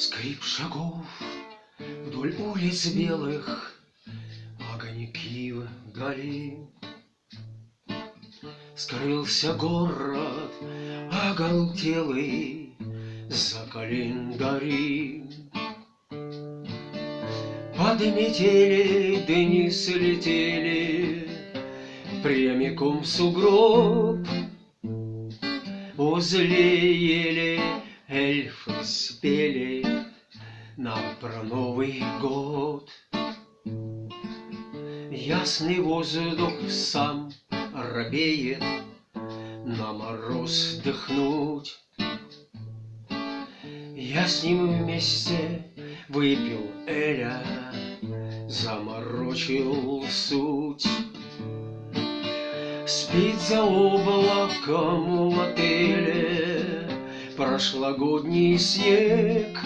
Скрип шагов вдоль улиц белых, огоньки вдали. Скрылся город оголтелый за календари. Подметели дни слетели прямиком в сугроб. Возле ели эльфы спели нам про Новый год. Ясный воздух сам робеет на мороз дыхнуть. Я с ним вместе выпил эля, заморочил суть. Спит за облаком в отеле прошлогодний снег.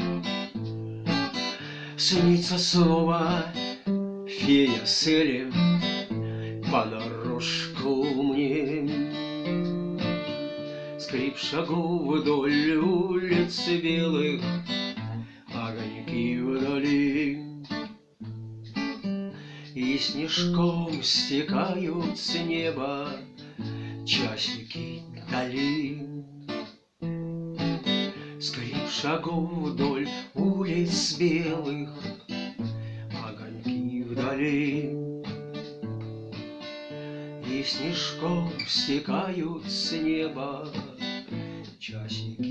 Снится снова фея с элем понарошку мне. Скрип шагов вдоль улиц белых, огоньки вдали. И снежком стекают с неба часики дали. Скрип шагов вдоль улиц белых, огоньки вдали. И снежком стекают с неба часики